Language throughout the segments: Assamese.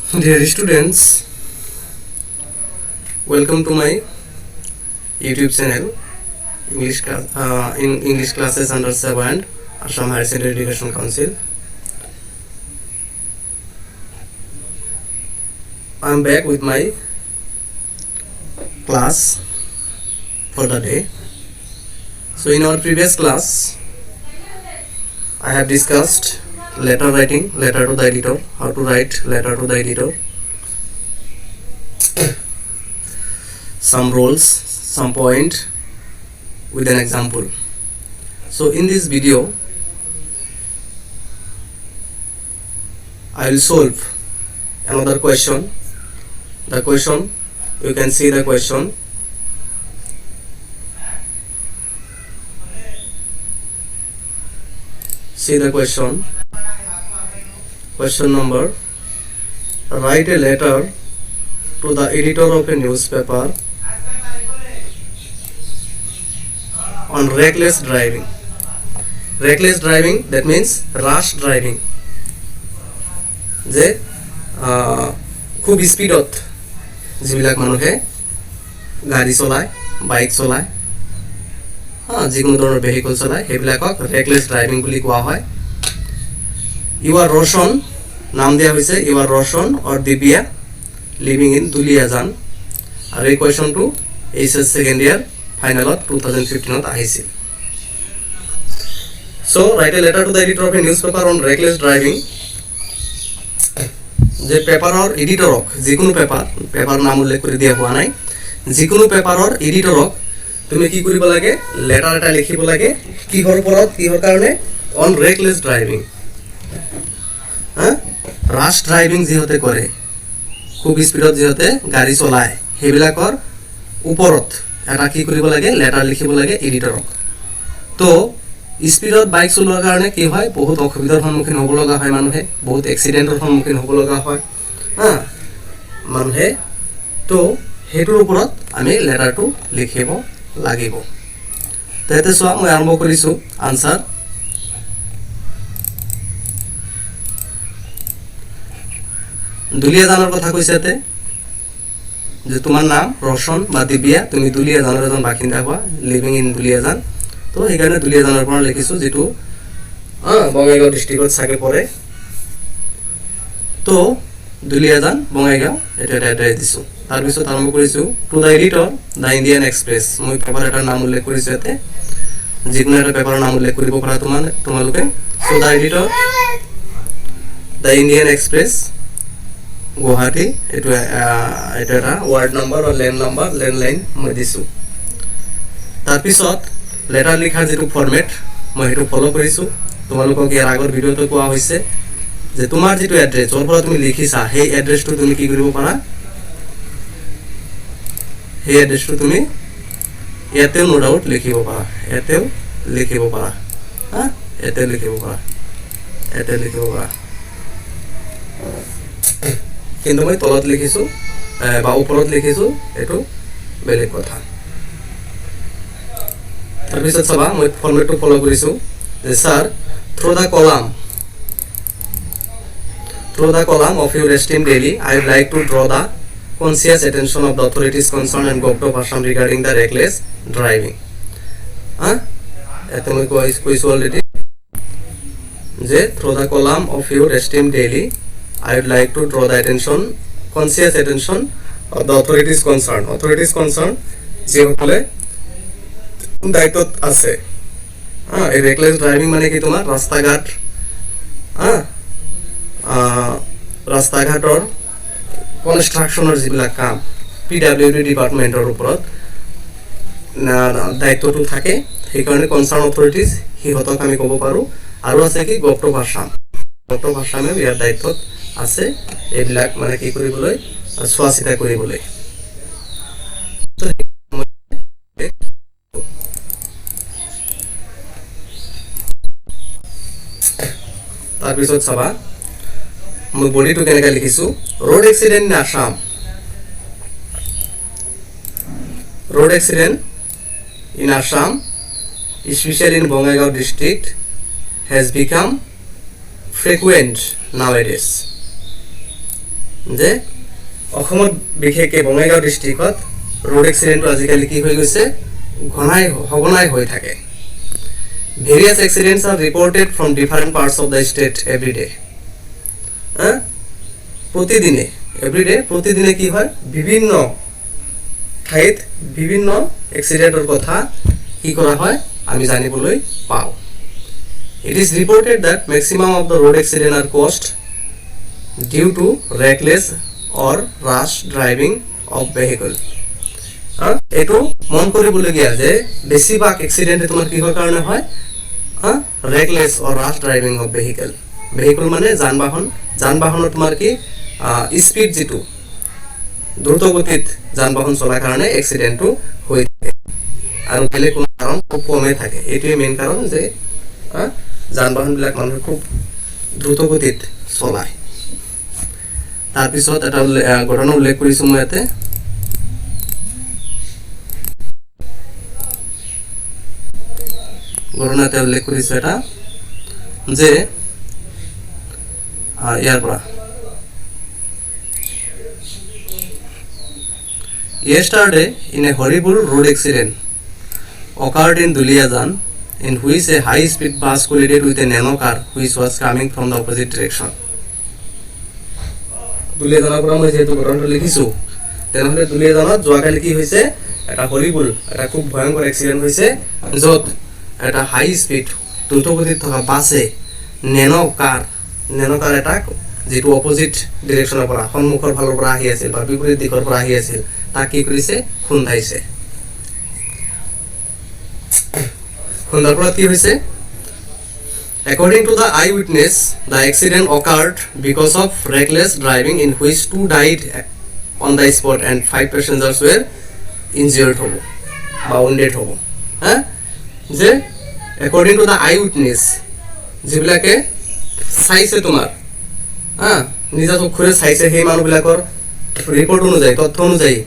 Dear students, welcome to my YouTube channel in English classes under 7 Assam Higher Secondary Education Council. I am back with my class for the day. So in our previous class, I have discussed letter writing, letter to the editor, how to write letter to the editor, some rules, some point with an example. So in this video, I will solve another question. The question, you can see the question. See the question. Question number: write a letter to the editor of a newspaper on reckless driving. Reckless driving, that means rash driving. যে খুব স্পীডত যিবিলাক মানুহে গাড়ী চলায়, বাইক চলায়, যিকোনো ধৰণৰ ভেহিকল চলায়, সেইবিলাকক ৰেকলেছ ড্ৰাইভিং বুলি কোৱা হয়। ইউ আৰ ৰোশন নাম দিয়া হৈছে, you are Roshan or Divya living in Duliajan. আৰু এই কুৱেশ্যনটো এইচএছ ছেকেণ্ড ইয়াৰ ফাইনেলত 2015ত আহিছিল। So' write a letter to the editor of a newspaper on reckless driving. যে পেপাৰৰ এডিটৰক, যিকোনো পেপাৰ নাম উল্লেখ কৰি দিয়া হোৱা নাই, যিকোনো পেপাৰৰ এডিটৰক তুমি কি কৰিব লাগে, লেটাৰ এটা লিখিব লাগে। কিহৰ ওপৰত, কিহৰ কাৰণে? On reckless driving. Rash driving যিহঁতে কৰে, খুব স্পীডত যিহঁতে গাড়ী চলায়, সেইবিলাকৰ ওপৰত এটা কি কৰিব লাগে, লেটাৰ লিখিব লাগে এডিটৰক। তো স্পীডত বাইক চলোৱাৰ কাৰণে কি হয়, বহুত অসুবিধাৰ সন্মুখীন হ'ব লগা হয় মানুহে, বহুত এক্সিডেণ্টৰ সন্মুখীন হ'ব লগা হয় মানুহে। তো সেইটোৰ ওপৰত আমি লেটাৰটো লিখিব লাগিব। তো ইয়াতে চোৱা, মই আৰম্ভ কৰিছোঁ আনচাৰ। দুলিয়াজানৰ কথা কৈছে ইয়াতে, যে তোমাৰ নাম ৰোশন বা দিব্যা, তুমি দুলিয়াজানৰ এজন বাসিন্দা হোৱা, লিভিং ইন দুলিয়াজান। তো সেইকাৰণে দুলিয়াজানৰ পৰা লিখিছোঁ, যিটো বঙাইগাঁও ডিষ্ট্ৰিক্টত চাগে পৰে। তো দুলিয়াজান বঙাইগাঁও এইটো এটা এড্ৰেছ দিছোঁ। তাৰপিছত আৰম্ভ কৰিছোঁ two the editor the Indian express. মই পেপাৰ এটাৰ নাম উল্লেখ কৰিছোঁ ইয়াতে, যিকোনো এটা পেপাৰৰ নাম উল্লেখ কৰিব পাৰা তোমালোকে। So' the editor the Indian Express Guwahati, এইটো এটা ৱাৰ্ড নম্বৰ আৰু লেণ্ডলাইন মই দিছোঁ। তাৰপিছত লেটাৰ লিখাৰ যিটো ফৰ্মেট, মই সেইটো ফ'ল' কৰিছোঁ। তোমালোকক ইয়াৰ আগৰ ভিডিঅ'টো কোৱা হৈছে যে তোমাৰ যিটো এড্ৰেছ, য'ৰ পৰা তুমি লিখিছা, সেই এড্ৰেছটো তুমি কি কৰিব পাৰা, সেই এড্ৰেছটো তুমি ইয়াতেও ন' ডাউট লিখিব পাৰা, ইয়াতেও লিখিব পাৰা, ইয়াতেও লিখিব পাৰা, ইয়াতেও লিখিব পাৰা। কিন্তু মই তলত লিখিছোঁ বা ওপৰত লিখিছোঁ, এইটো বেলেগ কথা। তাৰপিছত চাবা, মই ফৰ্মেটটো ফ'ল' কৰিছোঁ যে sir, through the column of your esteem daily, I would like to draw the conscious attention of the authorities concerned and Government of Assam regarding the reckless driving. এতে মই কৈছোঁ অলৰেডি যে through the column of your esteemed daily, I would like to draw the conscious attention of the authorities concerned. Authorities concerned যিসকলে দায়িত্বত আছে। এই ৰেকলেছ ড্ৰাইভিং মানে কি, তোমাৰ ৰাস্তা-ঘাটৰ কনষ্ট্ৰাকশ্যনৰ যিবিলাক কাম, PWD ডিপাৰ্টমেণ্টৰ ওপৰত দায়িত্বটো থাকে। সেইকাৰণে কনচাৰ্ণ অথৰিটিজ, সিহঁতক আমি ক'ব পাৰোঁ। আৰু আছে কি, government of Assam. Government of আসামেও ইয়াৰ দায়িত্বত আছে, এইবিলাক মানে কি কৰিবলৈ, চোৱা চিতা কৰিবলৈ। তাৰপিছত চাবা, মই বডিটো কেনেকৈ লিখিছোঁ। Road accident in Assam, road accident in Assam, especially in Bongaigaon district, has become frequent nowadays. যে অসমত বিশেষকৈ বঙাইগাঁও ডিষ্ট্ৰিক্টত ৰোড এক্সিডেণ্টটো আজিকালি কি হৈ গৈছে সঘনাই হৈ থাকে various accidents are reported from different parts of the state every day প্ৰতিদিনে কি হয় বিভিন্ন ঠাইত বিভিন্ন এক্সিডেণ্টৰ কথা কি কৰা হয় আমি জানিবলৈ পাওঁ It is reported that maximum of the road accidents are caused due to reckless or rash driving of vehicle. এটো মন কৰিবলগীয়া যে বেছিভাগ এক্সিডেন্ট তোমাৰ কিহৰ কাৰণে হয় reckless or rash driving of vehicle. vehicle মানে যান-বাহনৰ তোমাৰ কি স্পিড যেটো দ্ৰুতগতিত যান-বাহন চলাৰ কাৰণে এক্সিডেন্টটো হৈ থাকে আৰু বেলেগ কোনো কাৰণ খুব কমে থাকে এইটোৱে মেইন কাৰণ যে যান-বাহন বিলাক মানুহে খুব দ্ৰুতগতিত চলায় তাৰ পিছত এটা ঘটনা উল্লেখ কৰিছো মই ইয়াতে ঘটনাতে উল্লেখ কৰিছো এটা যে ইয়াৰ পৰা Yesterday in a horrible road accident occurred in Duliajan in which a high-speed bus collided with a nano car which was coming from the opposite direction. Duliajanor পৰা মই যেটো ঘটনাটো লিখিছো তেনেহলে দুলিয়াজানত যোৱাকালি কি হৈছে এটা হৰিবুল এটা খুব ভয়ংকৰ এক্সিডেন্ট হৈছে যত এটা হাই স্পিড দ্ৰুতগতিত থকা বাসে নেনো কাৰ এটা যেটো অপোজিট ডিৰেকচনৰ পৰা সন্মুখৰ ফালৰ পৰা আহি আছিল বা বিপৰীত দিশৰ পৰা আহি আছিল তা কি কৰিছে খুন্দাইছে খুন্দাৰ পৰা কি হৈছে According to the eyewitness, the accident occurred because of reckless driving in which 2 died on the spot and 5 passengers were injured hobo বা wounded hobo যে according to the eyewitness যিবিলাকে চাইছে তোমাৰ নিজা চকুৰে চাইছে সেই মানুহবিলাকৰ ৰিপৰ্ট অনুযায়ী তথ্য অনুযায়ী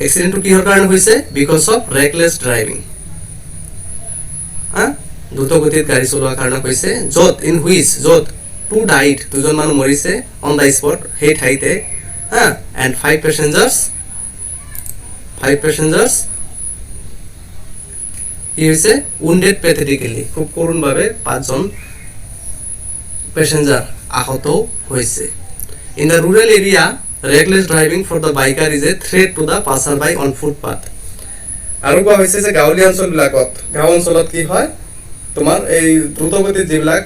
এক্সিডেন্টটো কিহৰ কাৰণে হৈছে because of reckless driving দ্ৰুতগতিত গাড়ী চলোৱাৰ কাৰণে হৈছে যত ইন হুইচ যত 2 ডাইড দুজন মানুহ মৰিছে অন দা স্পট সেই ঠাইতে and 5 passengers কি হৈছে wounded pathetically খুব কৰুণভাৱে 5 জন প্যাসেঞ্জার আহত হৈছে in the rural area reckless driving for the biker is a threat to the passerby on footpath আৰু কোৱা হৈছে যে গাঁৱলীয়া অঞ্চলবিলাকত গাঁও অঞ্চলত কি হয় তোমাৰ এই দ্ৰুতগতিত যিবিলাক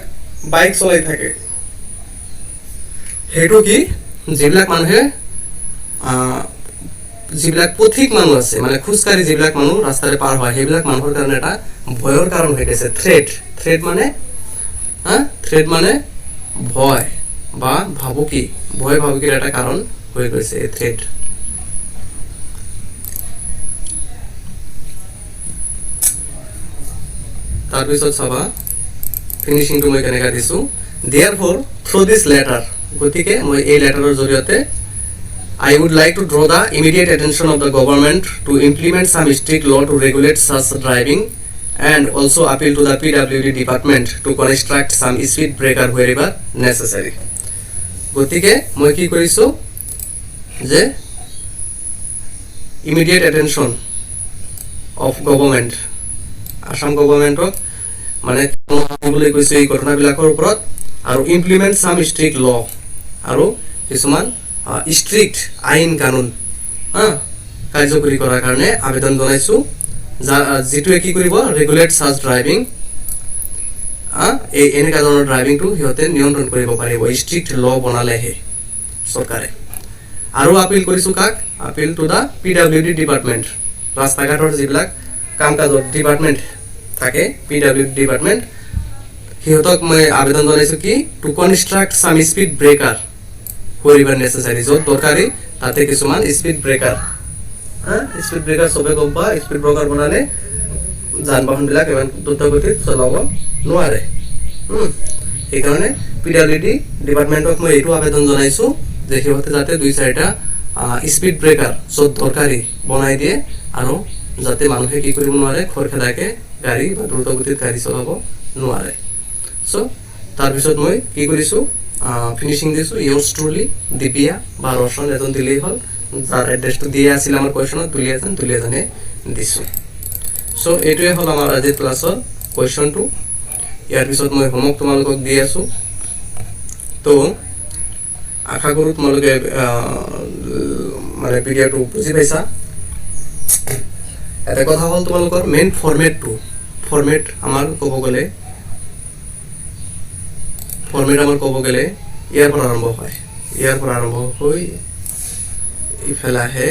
বাইক চলাই থাকে হেতু কি যিবিলাক মানুহে যিবিলাক পথিক মানুহ আছে মানে খুচকাৰি যিবিলাক মানুহ ৰাস্তাৰে পাৰ হয় সেইবিলাক মানুহৰ কাৰণে এটা ভয়ৰ কাৰণ হৈ গৈছে থ্ৰেট মানে ভয় বা ভাবুকিৰ এটা কাৰণ হৈ গৈছে এই থ্ৰেট তাৰপিছত চাবা ফিনিশিংটো মই কেনেকৈ দিছো therefore through this letter গতিকে মই এই লেটাৰৰ জৰিয়তে I would like to draw the immediate attention of the government to implement some strict law to regulate such driving and also appeal to the PWD department to construct some speed breaker wherever necessary গতিকে মই কি কৰিছো যে immediate attention of government Assam government মানে বলে কৈছে এই ঘটনাবিলাকৰ ওপৰত আৰু ইমপ্লিমেন্ট সাম ষ্ট্ৰিক্ট ল আৰু কিছুমান ষ্ট্ৰিক্ট আইন কানুন কাৰ্যকৰী কৰাৰ কাৰণে আবেদন জনাইছো যেটোৱে কি কৰিব ৰেগুলেট সাচ ড্ৰাইভিং এই এনেকা ধৰণৰ ড্ৰাইভিংটো হিয়তে নিয়ন্ত্ৰণ কৰিব পাৰিব ষ্ট্ৰিক্ট ল বনালেহে চৰকাৰে আৰু আপিল কৰিছো কাক আপিল টু দা PWD ডিপাৰ্টমেন্ট ৰাস্তা ঘাটৰ যিবিলাক কামকাজৰ ডিপাৰ্টমেন্ট থাকে PWD ডিপাৰ্টমেন্ট হিয়তক মই আবেদন জনাইছো কি টু কনস্ট্ৰাক্ট সাম স্পিড ব্ৰেকাৰ wherever necessary যত দৰকাৰী তাতে কিছুমান স্পিড ব্ৰেকাৰ সবে গম পা স্পিড ব্ৰেকাৰ বনালে যান-বাহন বিলাক ইমান দ্ৰুতগতিত চলাব নোৱাৰে এই কাৰণে PWD ডিপাৰ্টমেন্টক মই এইটো আবেদন জনাইছো যে হিয়তে যাতে 2-4টা স্পিড ব্ৰেকাৰ যত দৰকাৰী বনাই দিয়ে আৰু যাতে মানুহে কি কৰিব নোৱাৰে খৰখেদাকে গাড়ী বা দ্ৰুতগতিত গাড়ী চলাব নোৱাৰে সো তাৰ পিছত মই কি কৰিছো ফিনিশিং দিছোঁ ইয়ৰ্ছ ট্ৰুলি দিব্যা বা ৰচন এজন দিলেই হ'ল যাৰ এড্ৰেছটো দিয়ে আছিল আমাৰ কুৱেশ্যনত তুলি এজনে দিছোঁ চ' এইটোৱে হ'ল আমাৰ আজিৰ ক্লাছৰ কুৱেশ্যনটো ইয়াৰ পিছত মই হোমৱৰ্ক তোমালোকক দি আছোঁ তো আশা কৰোঁ তোমালোকে মানে ভিডিঅ'টো বুজি পাইছা এটা কথা হ'ল তোমালোকৰ মেইন ফৰ্মেট আমাৰ ক'ব গ'লে ইয়াৰ পৰা আৰম্ভ হৈ ইফালে আহে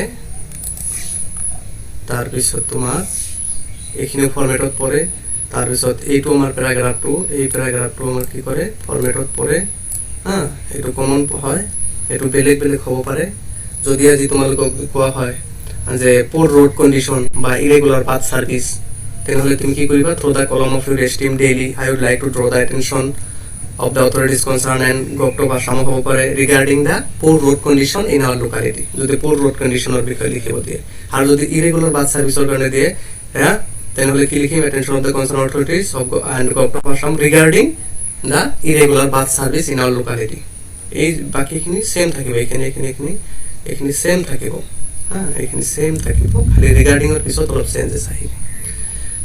তাৰপিছত তোমাৰ এইখিনি ফৰ্মেটত পৰে তাৰপিছত এইটো আমাৰ পেৰাগ্ৰাফটো আমাৰ কি কৰে ফৰ্মেটত পৰে এইটো কমন হয় এইটো বেলেগ হ'ব পাৰে যদি আজি তোমালোকক কোৱা হয় যে পোৰ ৰোড কণ্ডিশ্যন বা ইৰেগুলাৰ পাথ সাৰ্ভিস তেনেহ'লে তুমি কি কৰিবা through the column of your esteem daily I would like to draw the attention of the authorities concerned and গপ্ত ভাষা হ'ব পাৰে regarding the poor road condition in our locality যদি পোৰ ৰোড কণ্ডিশ্যনৰ বিষয়ে লিখিব দিয়ে আৰু যদি ইৰেগুলাৰ বাছ সাৰ্ভিসৰ কাৰণে দিয়ে তেনেহ'লে কি লিখিম attention of the concern authorities and গপ্ত ভাষা regarding the irregular bus service in our locality এই বাকীখিনি সেম থাকিব এইখিনি সেম থাকিব এইখিনি সেম থাকিব খালি ৰিগাৰ্ডিঙৰ পিছত অলপ চেঞ্জেছ আহিব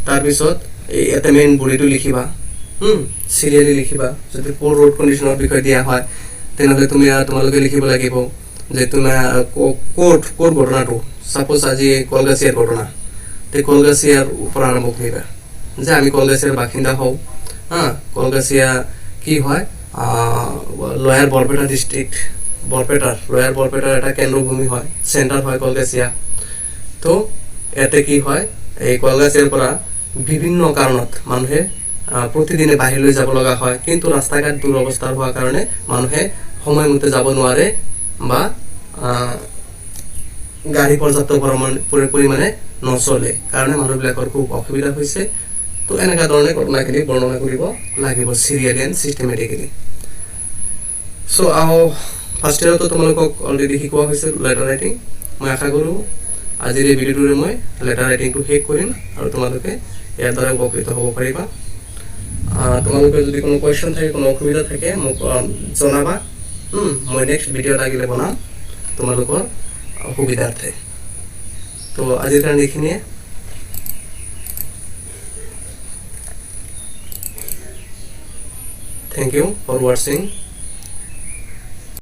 তাৰপিছত এই এটা মেইন বডিটো লিখিবা সিরিয়ালি লিখিবা যদি পোর রোড কন্ডিশনের বিষয় দিয়া হয় তেনেহলে তোমালোকে লিখিব লাগিব যে তুমি কোর্ট ঘটনাটো সাপোজ আজি কলগাছিয়ার ঘটনা তে কলগাছিয়ার উপর আরম্ভ করিবা যে আমি কলগাছিয়ার বাসিন্দা হও কলগাছিয়া কি হয় লয়ার বরপেটা ডিস্ট্রিক্ট লয়ার বরপেটার এটা কেন্দ্রভূমি হয় সেন্টার হয় কলগাছিয়া তো এতে কি হয় এই কলগাছিয়ার পৰা বিভিন্ন কাৰণত মানুহে প্ৰতিদিনে বাহিৰলৈ যাব লগা হয় কিন্তু ৰাস্তাঘাট দুৰৱস্থাৰ হোৱাৰ কাৰণে মানুহে সময়মতে যাব নোৱাৰে বা গাড়ী পৰ্যাপ্ত পৰিমাণে নচলে কাৰণে মানুহবিলাকৰ খুব অসুবিধা হৈছে তো এনেকা ধৰণে ঘটনাখিনি বৰ্ণনা কৰিব লাগিব সিৰিয়ালি এণ্ড সিস্টেমেটিকেলি সো ফাৰ্ষ্ট ইয়াৰতো তোমালোকক অলৰেডি শিকোৱা হৈছে লেটাৰ ৰাইটিং মই আশা কৰোঁ আজিৰ এই ভিডিঅ'টোৰে মই লেটাৰ ৰাইটিংটো শেষ কৰিম আৰু তোমালোকে ইয়াৰ দ্বাৰা উপকৃত হ'ব পাৰিবা তোমালোকৰ যদি কোনো কোৱেশ্চন থাকে কোনো অসুবিধা থাকে মোক জনাবা মই নেক্সট ভিডিঅ' লাগিলে বনাম তোমালোকৰ সুবিধাৰ্থে তো আজিৰ কাৰণে এইখিনিয়ে থ্যাংক ইউ ফৰ ৱাচিং